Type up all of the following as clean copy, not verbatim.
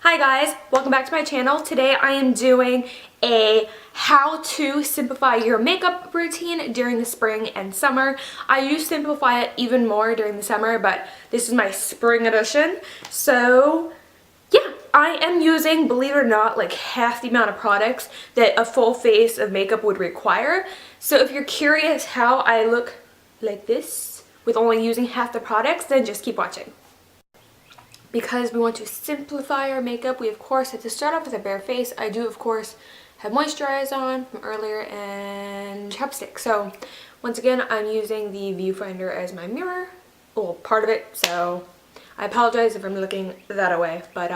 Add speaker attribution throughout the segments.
Speaker 1: Hi guys, welcome back to my channel. Today I am doing a how to simplify your makeup routine during the spring and summer. I use simplify it even more during the summer, but this is my spring edition. So yeah, I am using, believe it or not, like half the amount of products that a full face of makeup would require. So if you're curious how I look like this with only using half the products, then just keep watching. Because we want to simplify our makeup, we of course have to start off with a bare face. I do of course have moisturizer on from earlier and chapstick. So once again, I'm using the viewfinder as my mirror, well, part of it, so I apologize if I'm looking that way, but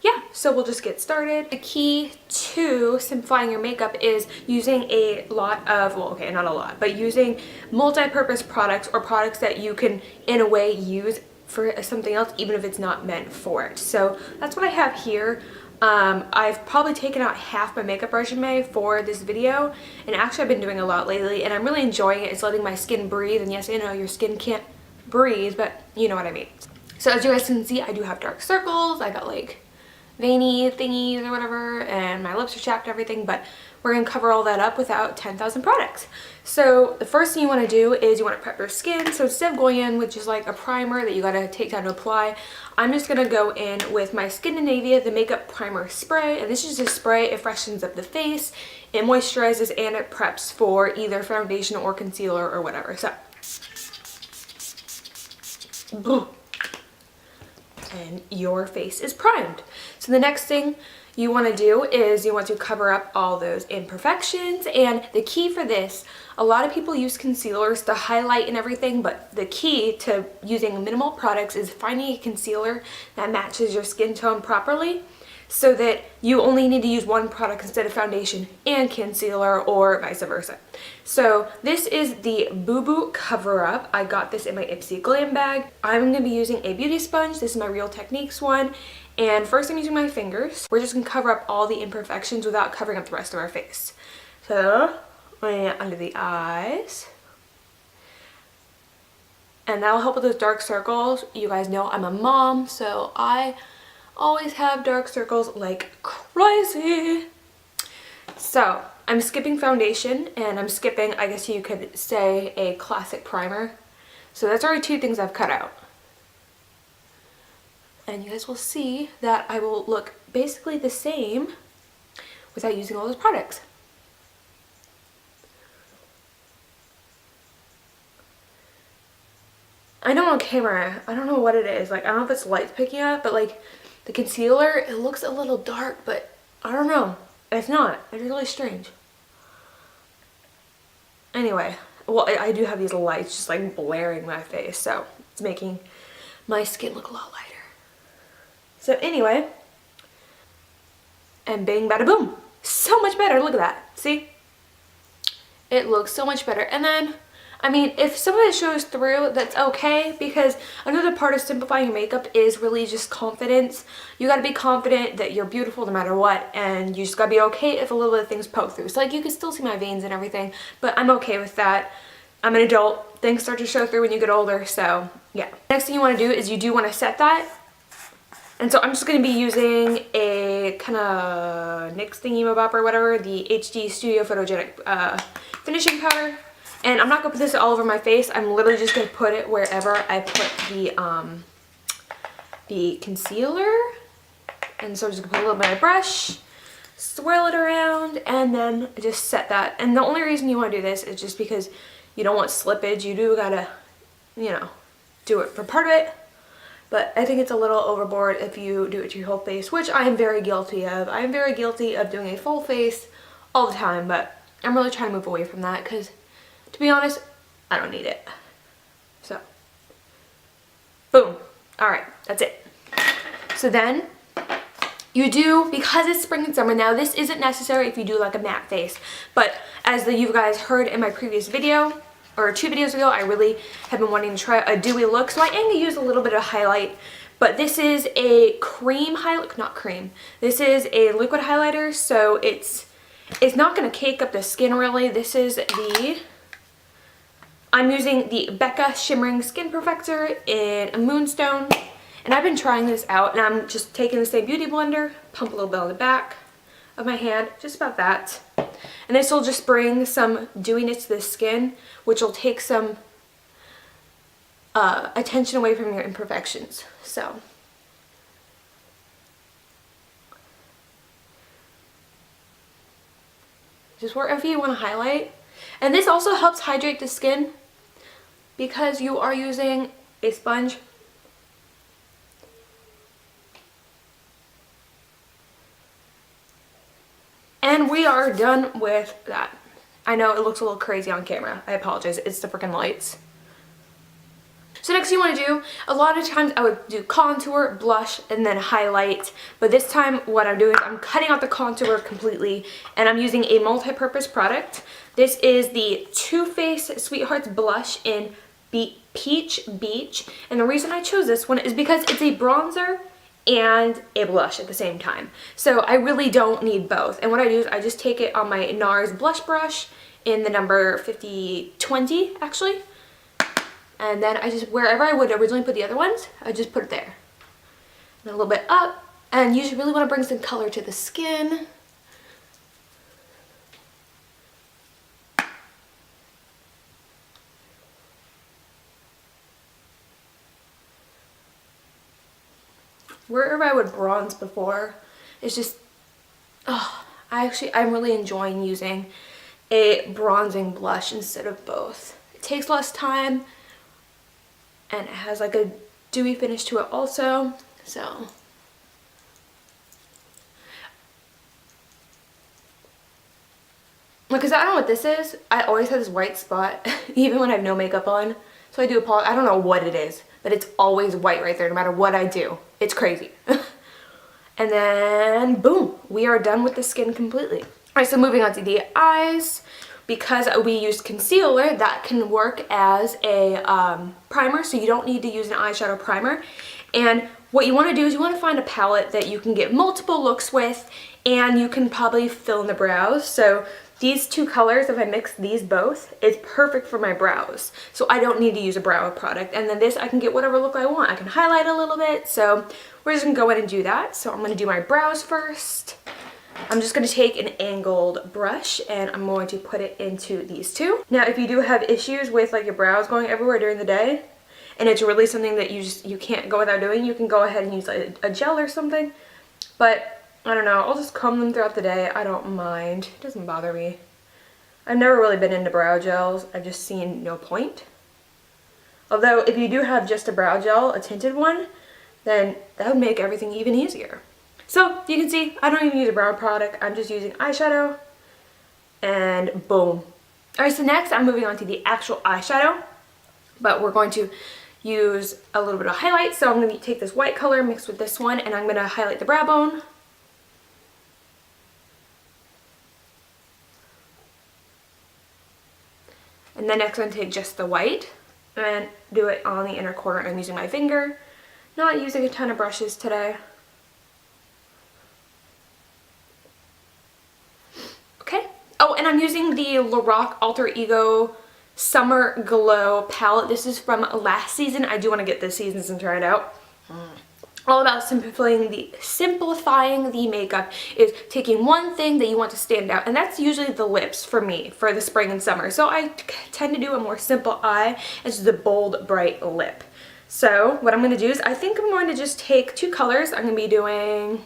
Speaker 1: yeah, so we'll just get started. The key to simplifying your makeup is using a lot of, well, okay, not a lot, but using multi-purpose products or products that you can in a way use for something else even if it's not meant for it. So that's what I have here. I've probably taken out half my makeup resume for this video, and actually I've been doing a lot lately and I'm really enjoying it. It's letting my skin breathe, and yes, I know your skin can't breathe, but you know what I mean. So as you guys can see, I do have dark circles. I got like veiny thingies or whatever, and my lips are chapped and everything, but we're going to cover all that up without 10,000 products. So the first thing you want to do is you want to prep your skin. So instead of going in with just like a primer that you got to take time to apply, I'm just going to go in with my Skindanavia, the Makeup Primer Spray. And this is just a spray. It freshens up the face, it moisturizes, and it preps for either foundation or concealer or whatever. So, and your face is primed. So the next thing you want to do is you want to cover up all those imperfections, and the key for this, a lot of people use concealers to highlight and everything, but the key to using minimal products is finding a concealer that matches your skin tone properly, so that you only need to use one product instead of foundation and concealer, or vice versa. So this is the Boo Boo Cover Up. I got this in my Ipsy Glam bag. I'm going to be using a beauty sponge. This is my Real Techniques one. And first I'm using my fingers. We're just going to cover up all the imperfections without covering up the rest of our face. So under the eyes. And that'll help with those dark circles. You guys know I'm a mom, so I always have dark circles like crazy. So I'm skipping foundation, and I'm skipping, I guess you could say, a classic primer. So that's already two things I've cut out. And you guys will see that I will look basically the same without using all those products. I know on camera, I don't know what it is. Like, I don't know if it's lights picking up, but like the concealer, it looks a little dark, but I don't know. It's not. It's really strange. Anyway, well, I do have these lights just like blaring my face, so it's making my skin look a lot lighter. So anyway, and bing bada boom. So much better. Look at that. See? It looks so much better. And then, I mean, if some of it shows through, that's okay, because another part of simplifying your makeup is really just confidence. You gotta be confident that you're beautiful no matter what, and you just gotta be okay if a little bit of things poke through. So like, you can still see my veins and everything, but I'm okay with that. I'm an adult. Things start to show through when you get older, so yeah. Next thing you wanna do is you do wanna set that. And so I'm just going to be using a kind of NYX thingy-mabop or whatever, the HD Studio Photogenic Finishing Powder. And I'm not going to put this all over my face. I'm literally just going to put it wherever I put the concealer. And so I'm just going to put a little bit on my brush, swirl it around, and then just set that. And the only reason you want to do this is just because you don't want slippage. You do got to, you know, do it for part of it. But I think it's a little overboard if you do it to your whole face, which I am very guilty of. I am very guilty of doing a full face all the time, but I'm really trying to move away from that because, to be honest, I don't need it. So, boom. Alright, that's it. So then, you do, because it's spring and summer, now this isn't necessary if you do like a matte face, but as you guys heard in my previous video, or 2 videos ago, I really have been wanting to try a dewy look, so I am going to use a little bit of highlight, but this is a cream highlight, not cream, this is a liquid highlighter, so it's not going to cake up the skin really. This is I'm using the Becca Shimmering Skin Perfector in a Moonstone, And I've been trying this out, and I'm just taking the same beauty blender, pump a little bit on the back of my hand, just about that. And this will just bring some dewiness to the skin, which will take some attention away from your imperfections. So just wherever you want to highlight. And this also helps hydrate the skin because you are using a sponge. And we are done with that. I know it looks a little crazy on camera. I apologize. It's the freaking lights. So next you want to do, a lot of times I would do contour, blush, and then highlight. But this time what I'm doing is I'm cutting out the contour completely, and I'm using a multi-purpose product. This is the Too Faced Sweethearts Blush in Peach Beach. And the reason I chose this one is because it's a bronzer and a blush at the same time. So I really don't need both. And what I do is I just take it on my NARS blush brush in the number 5020 actually. And then I just, wherever I would originally put the other ones, I just put it there. And a little bit up. And you just really want to bring some color to the skin. Wherever I would bronze before, it's just, oh, I'm really enjoying using a bronzing blush instead of both. It takes less time, and it has like a dewy finish to it also, so. Because I don't know what this is, I always have this white spot, even when I have no makeup on. So I do apologize, I don't know what it is, but it's always white right there no matter what I do. It's crazy. And then boom, we are done with the skin completely. Alright, so moving on to the eyes. Because we used concealer, that can work as a primer, so you don't need to use an eyeshadow primer. And what you want to do is you want to find a palette that you can get multiple looks with, and you can probably fill in the brows. So these two colors, if I mix these both, it's perfect for my brows. So I don't need to use a brow product. And then this, I can get whatever look I want. I can highlight a little bit, so we're just going to go in and do that. So I'm going to do my brows first. I'm just going to take an angled brush and I'm going to put it into these two. Now if you do have issues with like your brows going everywhere during the day, and it's really something that you can't go without doing, you can go ahead and use like a gel or something. But I don't know, I'll just comb them throughout the day. I don't mind. It doesn't bother me. I've never really been into brow gels. I've just seen no point. Although if you do have just a brow gel, a tinted one, then that would make everything even easier. So you can see I don't even use a brow product. I'm just using eyeshadow, and boom. Alright, so next I'm moving on to the actual eyeshadow, but we're going to use a little bit of highlight. So I'm going to take this white color mixed with this one, and I'm going to highlight the brow bone. And then next I'm going to take just the white and do it on the inner corner. I'm using my finger, not using a ton of brushes today. Okay. Oh, and I'm using the Lorac Alter Ego Summer Glow palette. This is from last season. I do want to get this season's and try it out. All about simplifying the makeup is taking one thing that you want to stand out, and that's usually the lips for me for the spring and summer. So I tend to do a more simple eye and just a bold, bright lip. So what I'm going to do is I think I'm going to just take two colors. I'm going to be doing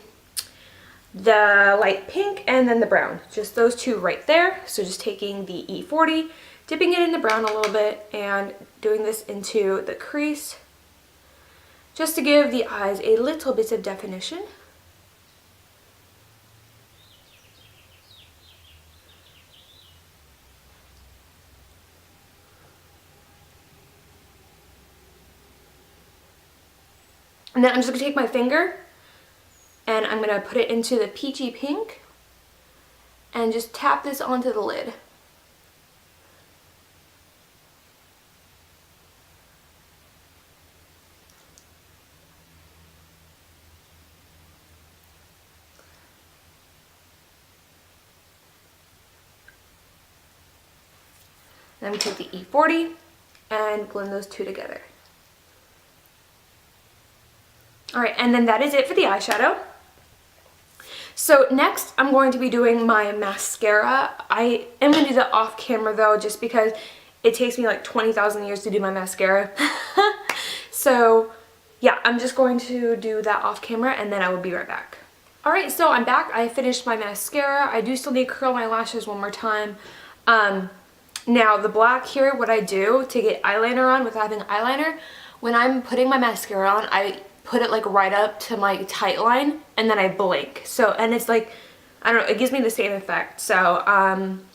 Speaker 1: the light pink and then the brown. Just those two right there. So just taking the E40, dipping it in the brown a little bit, and doing this into the crease, just to give the eyes a little bit of definition. And then I'm just going to take my finger and I'm going to put it into the peachy pink and just tap this onto the lid. Then we take the E40 and blend those two together. Alright, and then that is it for the eyeshadow. So next, I'm going to be doing my mascara. I am going to do that off camera though, just because it takes me like 20,000 years to do my mascara. So yeah, I'm just going to do that off camera and then I will be right back. Alright, so I'm back. I finished my mascara. I do still need to curl my lashes one more time. Now the black here, what I do to get eyeliner on without having eyeliner, when I'm putting my mascara on, I put it like right up to my tight line and then I blink. So, and it's like, I don't know, it gives me the same effect. So,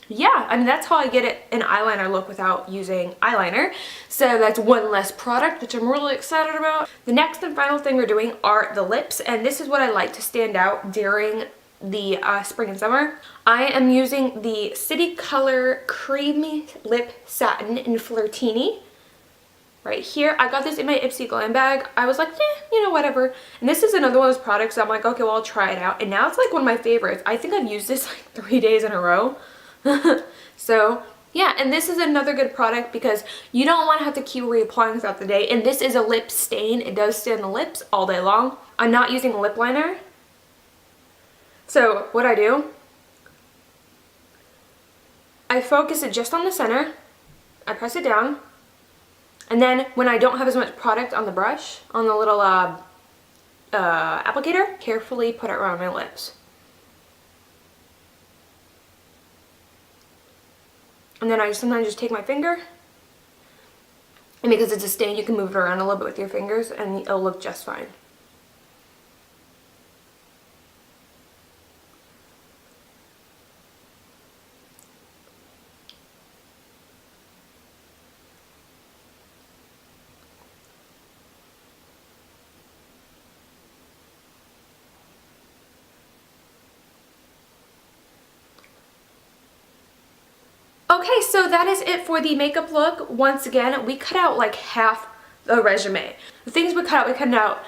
Speaker 1: yeah, I mean, that's how I get it an eyeliner look without using eyeliner. So that's one less product, which I'm really excited about. The next and final thing we're doing are the lips, and this is what I like to stand out during the spring and summer. I am using the City Color Creamy Lip Satin in Flirtini. Right here. I got this in my Ipsy Glam bag. I was like, you know, whatever. And this is another one of those products that I'm like, okay, well, I'll try it out. And now it's like one of my favorites. I think I've used this like 3 days in a row. So, yeah. And this is another good product because you don't want to have to keep reapplying throughout the day. And this is a lip stain. It does stay on the lips all day long. I'm not using a lip liner. So, what I do, I focus it just on the center. I press it down. And then when I don't have as much product on the brush, on the little applicator, carefully put it around my lips. And then I sometimes just take my finger, and because it's a stain, you can move it around a little bit with your fingers and it'll look just fine. Okay, so that is it for the makeup look. Once again, we cut out like half the resume. The things we cut out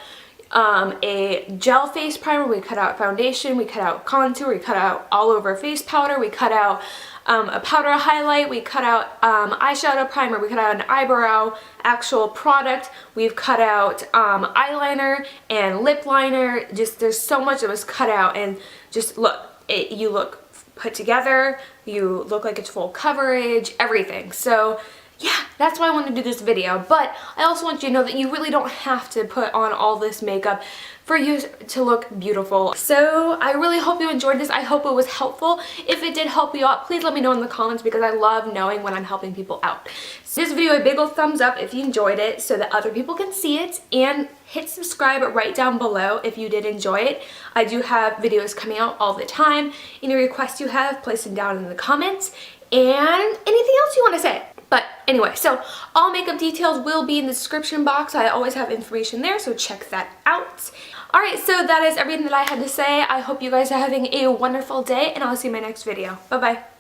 Speaker 1: a gel face primer, we cut out foundation, we cut out contour, we cut out all over face powder, we cut out a powder highlight, we cut out eyeshadow primer, we cut out an eyebrow actual product, we've cut out eyeliner and lip liner. Just there's so much that was cut out, and just look, you look put together, you look like it's full coverage, everything. So yeah, that's why I wanted to do this video. But I also want you to know that you really don't have to put on all this makeup for you to look beautiful. So I really hope you enjoyed this. I hope it was helpful. If it did help you out, please let me know in the comments because I love knowing when I'm helping people out. So this video, a big old thumbs up if you enjoyed it so that other people can see it, and hit subscribe right down below if you did enjoy it. I do have videos coming out all the time. Any requests you have, place them down in the comments, and anything else you want to say. But anyway, so all makeup details will be in the description box. I always have information there, so check that out. Alright, so that is everything that I had to say. I hope you guys are having a wonderful day, and I'll see you in my next video. Bye-bye.